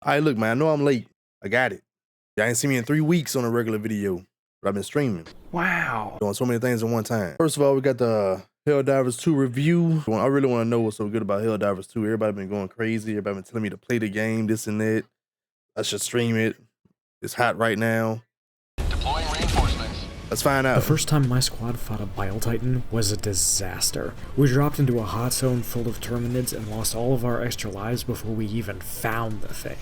All right, look, man, I know I'm late. I got it. Y'all ain't seen me in 3 weeks on a regular video, but I've been streaming. Wow. Doing so many things at one time. First of all, we got the Helldivers 2 review. I really want to know what's so good about Helldivers 2. Everybody been going crazy. Everybody been telling me to play the game, this and that. I should stream it. It's hot right now. Deploying reinforcements. Let's find out. The first time my squad fought a Bile Titan was a disaster. We dropped into a hot zone full of Terminids and lost all of our extra lives before we even found the thing.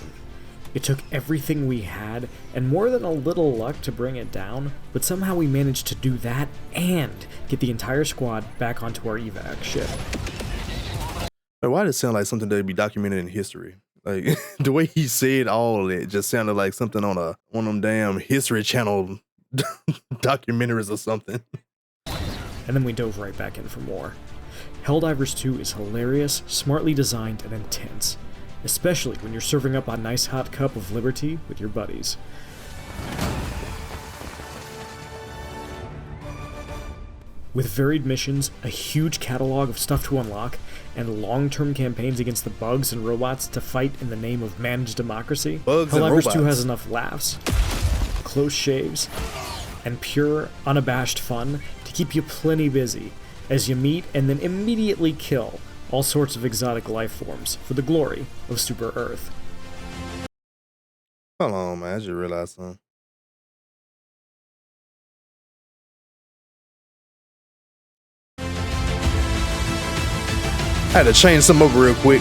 It took everything we had and more than a little luck to bring it down, but somehow we managed to do that and get the entire squad back onto our evac ship. Why does it sound like something that'd be documented in history? Like the way he said all of it just sounded like something on one of them damn History Channel documentaries or something. And then we dove right back in for more. Helldivers 2 is hilarious, smartly designed, and intense, especially when you're serving up a nice hot cup of liberty with your buddies. With varied missions, a huge catalog of stuff to unlock, and long-term campaigns against the bugs and robots to fight in the name of managed democracy, Helldivers 2 has enough laughs, close shaves, and pure, unabashed fun to keep you plenty busy as you meet and then immediately kill all sorts of exotic life forms for the glory of Super Earth. Hold on, man. I just realized something. I had to change something over real quick.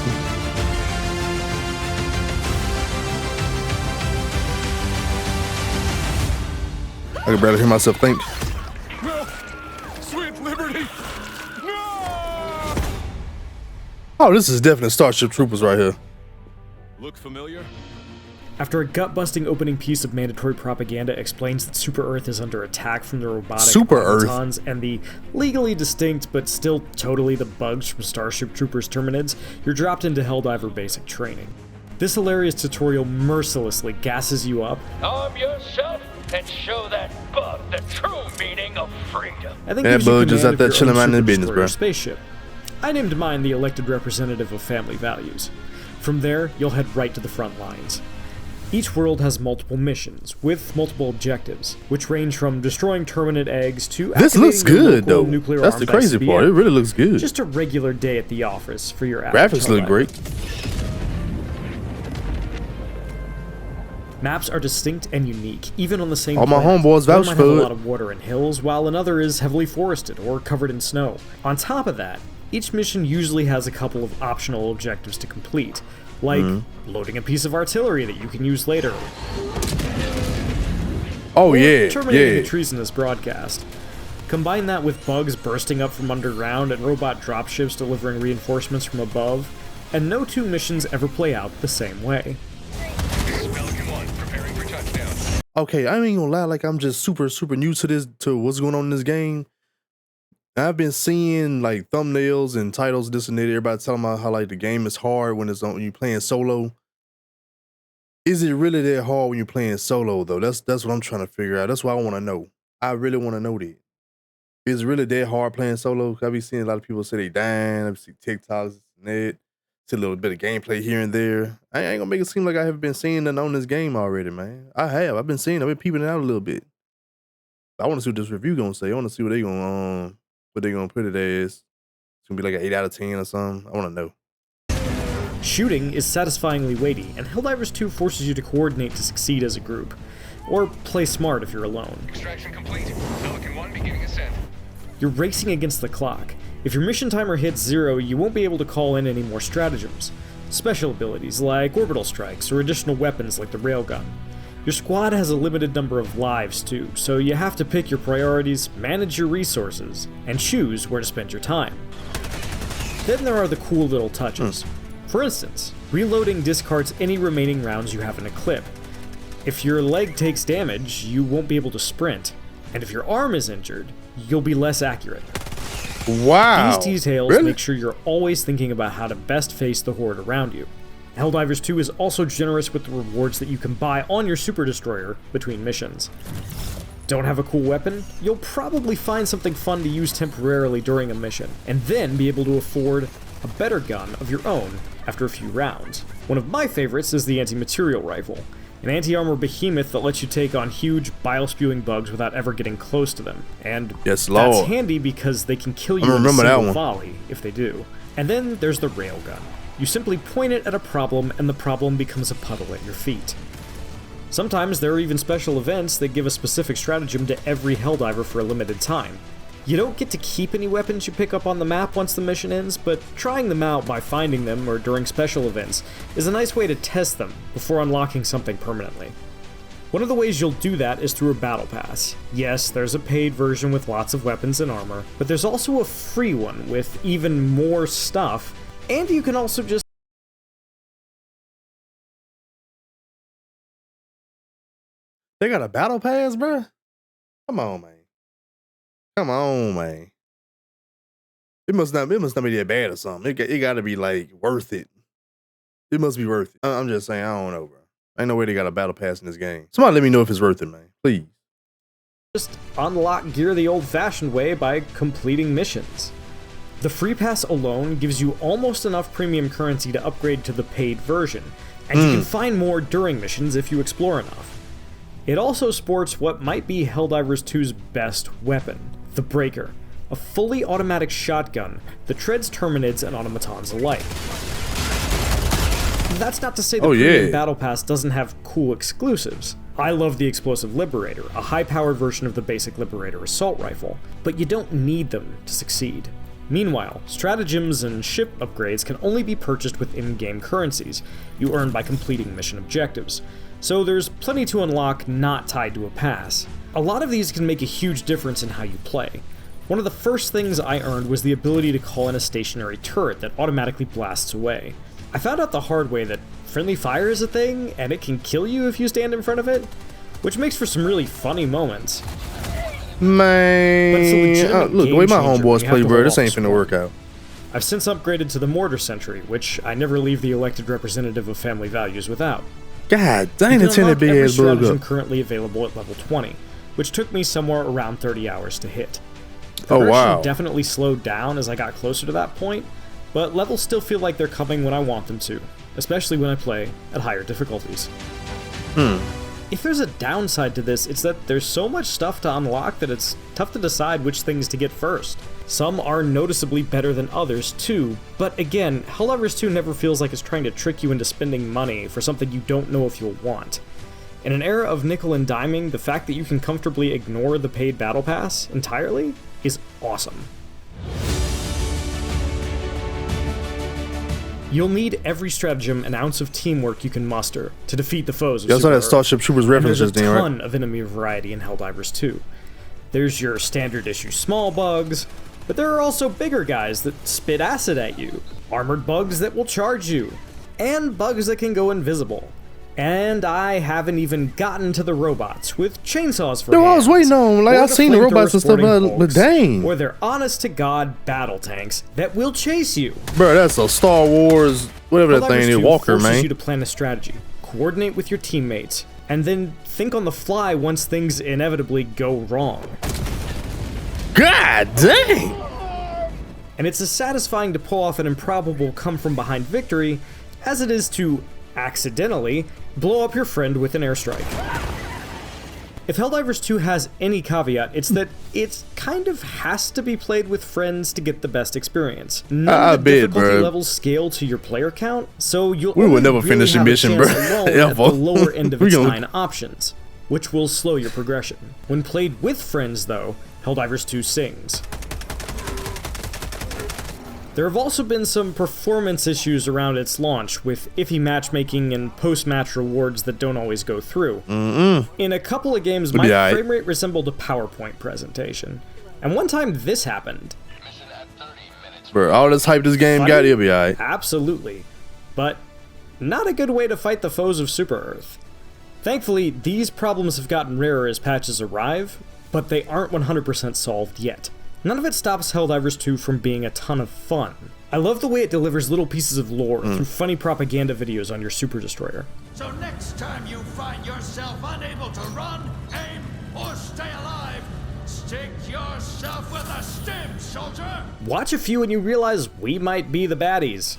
I can barely hear myself think. No! Sweet liberty! No! Oh, this is definitely Starship Troopers right here. Look familiar? After a gut-busting opening piece of mandatory propaganda explains that Super Earth is under attack from the robotic Super Earth automatons and the legally distinct but still totally the bugs from Starship Troopers Terminids, you're dropped into Helldiver basic training. This hilarious tutorial mercilessly gasses you up. Arm yourself and show that bug the true meaning of freedom. I think that bug just out there chilling around in business, bro. Spaceship. I named mine the elected representative of family values. From there, you'll head right to the front lines. Each world has multiple missions, with multiple objectives, which range from destroying Terminid eggs to this looks good, though. Nuclear That's the crazy part. It really looks good. Just a regular day at the office for your average graphics look great. Maps are distinct and unique, even on the same all my planet. homeboys vouch One might for have it. a lot of water and hills, while another is heavily forested or covered in snow. On top of that, each mission usually has a couple of optional objectives to complete, like loading a piece of artillery that you can use later. Oh or yeah, terminating a treasonous broadcast. Combine that with bugs bursting up from underground and robot dropships delivering reinforcements from above, and no two missions ever play out the same way. Preparing for touchdown. Okay, I ain't gonna lie, like I'm just super new to what's going on in this game. I've been seeing like thumbnails and titles, this and that, everybody telling me how like the game is hard when you're playing solo. Is it really that hard when you're playing solo though? That's what I'm trying to figure out. That's what I want to know. I really want to know that. Is it really that hard playing solo? I be seeing a lot of people say they dying. I see TikToks and that. See a little bit of gameplay here and there. I ain't gonna make it seem like I haven't been seeing nothing on this game already, man. I have. I've been peeping it out a little bit. I want to see what this review gonna say. I want to see what they gonna put it as. It's gonna be like an 8 out of 10 or something. I want to know. Shooting is satisfyingly weighty, and Helldivers 2 forces you to coordinate to succeed as a group. Or play smart if you're alone. Extraction complete. Pelican 1 beginning ascent. You're racing against the clock. If your mission timer hits 0, you won't be able to call in any more stratagems. Special abilities like orbital strikes or additional weapons like the railgun. Your squad has a limited number of lives too, so you have to pick your priorities, manage your resources, and choose where to spend your time. Then there are the cool little touches. For instance, reloading discards any remaining rounds you have in a clip. If your leg takes damage, you won't be able to sprint, and if your arm is injured, you'll be less accurate. Wow. These details really? make sure you're always thinking about how to best face the horde around you. Helldivers 2 is also generous with the rewards that you can buy on your Super Destroyer between missions. Don't have a cool weapon? You'll probably find something fun to use temporarily during a mission, and then be able to afford a better gun of your own after a few rounds. One of my favorites is the anti-material rifle, an anti-armor behemoth that lets you take on huge bile-spewing bugs without ever getting close to them. And yes, Lord. That's handy because they can kill you in a single volley if they do. And then there's the railgun. You simply point it at a problem and the problem becomes a puddle at your feet. Sometimes there are even special events that give a specific stratagem to every Helldiver for a limited time. You don't get to keep any weapons you pick up on the map once the mission ends, but trying them out by finding them or during special events is a nice way to test them before unlocking something permanently. One of the ways you'll do that is through a battle pass. Yes, there's a paid version with lots of weapons and armor, but there's also a free one with even more stuff, and you can also just... They got a battle pass, bro? Come on, man. Come on, man. It must not be that bad or something. It got to be, like, worth it. It must be worth it. I'm just saying, I don't know, bro. Ain't no way they got a battle pass in this game. Somebody let me know if it's worth it, man. Please. Just unlock gear the old-fashioned way by completing missions. The free pass alone gives you almost enough premium currency to upgrade to the paid version, and you can find more during missions if you explore enough. It also sports what might be Helldivers 2's best weapon, the Breaker, a fully automatic shotgun that treads Terminids and automatons alike. That's not to say the premium Battle Pass doesn't have cool exclusives. I love the Explosive Liberator, a high-powered version of the basic Liberator assault rifle, but you don't need them to succeed. Meanwhile, stratagems and ship upgrades can only be purchased with in-game currencies you earn by completing mission objectives, so there's plenty to unlock not tied to a pass. A lot of these can make a huge difference in how you play. One of the first things I earned was the ability to call in a stationary turret that automatically blasts away. I found out the hard way that friendly fire is a thing, and it can kill you if you stand in front of it, which makes for some really funny moments. Man, look, the way my homeboys play, bro, this ain't finna work out. I've since upgraded to the Mortar Sentry, which I never leave the elected representative of family values without. God dang, the tenant big ass bug up. Currently available at level 20, which took me somewhere around 30 hours to hit. Oh wow. Definitely slowed down as I got closer to that point, but levels still feel like they're coming when I want them to, especially when I play at higher difficulties. If there's a downside to this, it's that there's so much stuff to unlock that it's tough to decide which things to get first. Some are noticeably better than others too, but again, Helldivers 2 never feels like it's trying to trick you into spending money for something you don't know if you'll want. In an era of nickel and diming, the fact that you can comfortably ignore the paid battle pass entirely is awesome. You'll need every stratagem and ounce of teamwork you can muster to defeat the foes of That's how that Starship Troopers reference just There's a ton of enemy variety in Helldivers 2. There's your standard issue small bugs, but there are also bigger guys that spit acid at you, armored bugs that will charge you, and bugs that can go invisible. And I haven't even gotten to the robots with chainsaws for hands. No, I was waiting on, like, I've seen the robots and stuff, but dang. Or they're honest-to-God battle tanks that will chase you. Bro, that's a Star Wars, whatever that thing is, Walker, man. You to plan a strategy, coordinate with your teammates, and then think on the fly once things inevitably go wrong. God dang! And it's as satisfying to pull off an improbable come-from-behind victory as it is to accidentally blow up your friend with an airstrike. If Helldivers 2 has any caveat, it's that it kind of has to be played with friends to get the best experience. None of the difficulty levels scale to your player count, so you'll will never finish the mission, bro. At the lower end of its 9 options, which will slow your progression. When played with friends, though, Helldivers 2 sings. There have also been some performance issues around its launch, with iffy matchmaking and post-match rewards that don't always go through. In a couple of games, my frame rate resembled a PowerPoint presentation. And one time this happened. Bro, all this hype this game got, it'll be alright. Absolutely. But not a good way to fight the foes of Super Earth. Thankfully, these problems have gotten rarer as patches arrive, but they aren't 100% solved yet. None of it stops Helldivers 2 from being a ton of fun. I love the way it delivers little pieces of lore through funny propaganda videos on your Super Destroyer. So next time you find yourself unable to run, aim, or stay alive, stick yourself with a stim, soldier! Watch a few and you realize we might be the baddies.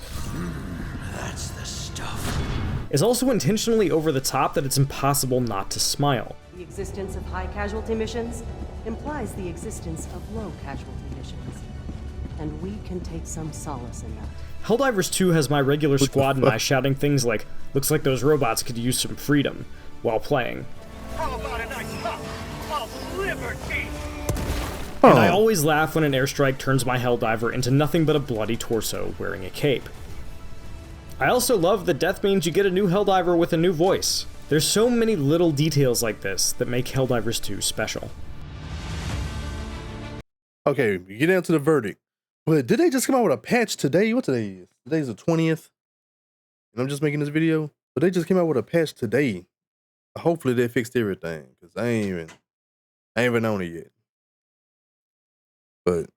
is also intentionally over the top that it's impossible not to smile. The existence of high casualty missions implies the existence of low casualty missions, and we can take some solace in that. Helldivers 2 has my regular squad and I shouting things like, "Looks like those robots could use some freedom," while playing. How about a nice puff of liberty? And I always laugh when an airstrike turns my Helldiver into nothing but a bloody torso wearing a cape. I also love that death means you get a new Helldiver with a new voice. There's so many little details like this that make Helldivers 2 special. Okay, we get down to the verdict. But did they just come out with a patch today? What today is? Today's the 20th. And I'm just making this video. But they just came out with a patch today. Hopefully they fixed everything. Because I ain't even on it yet. But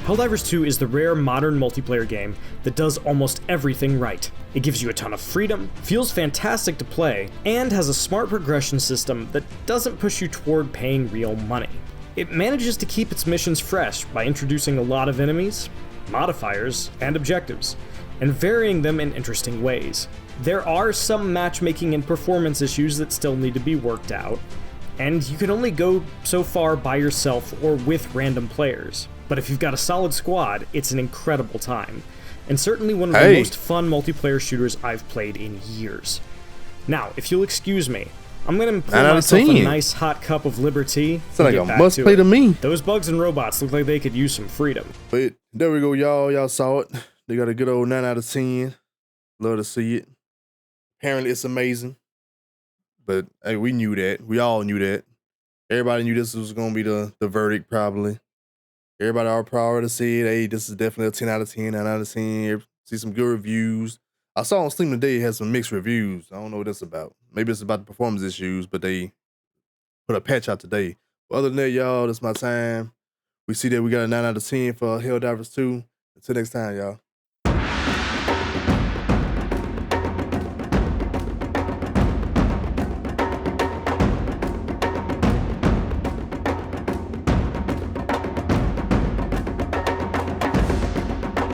Helldivers 2 is the rare modern multiplayer game that does almost everything right. It gives you a ton of freedom, feels fantastic to play, and has a smart progression system that doesn't push you toward paying real money. It manages to keep its missions fresh by introducing a lot of enemies, modifiers, and objectives, and varying them in interesting ways. There are some matchmaking and performance issues that still need to be worked out, and you can only go so far by yourself or with random players. But if you've got a solid squad, it's an incredible time, and certainly one of the most fun multiplayer shooters I've played in years. Now, if you'll excuse me, I'm gonna pour myself a nice hot cup of liberty. It's like a must play to me. Those bugs and robots look like they could use some freedom. But there we go, y'all. Y'all saw it. They got a good old 9 out of 10. Love to see it. Apparently it's amazing. But hey, we knew that. We all knew that. Everybody knew this was gonna be the verdict, probably. Everybody already said, hey, this is definitely a 10 out of 10, 9 out of 10. See some good reviews. I saw on Steam today it has some mixed reviews. I don't know what that's about. Maybe it's about the performance issues, but they put a patch out today. But other than that, y'all, that's my time. We see that we got a 9 out of 10 for Helldivers 2. Until next time, y'all.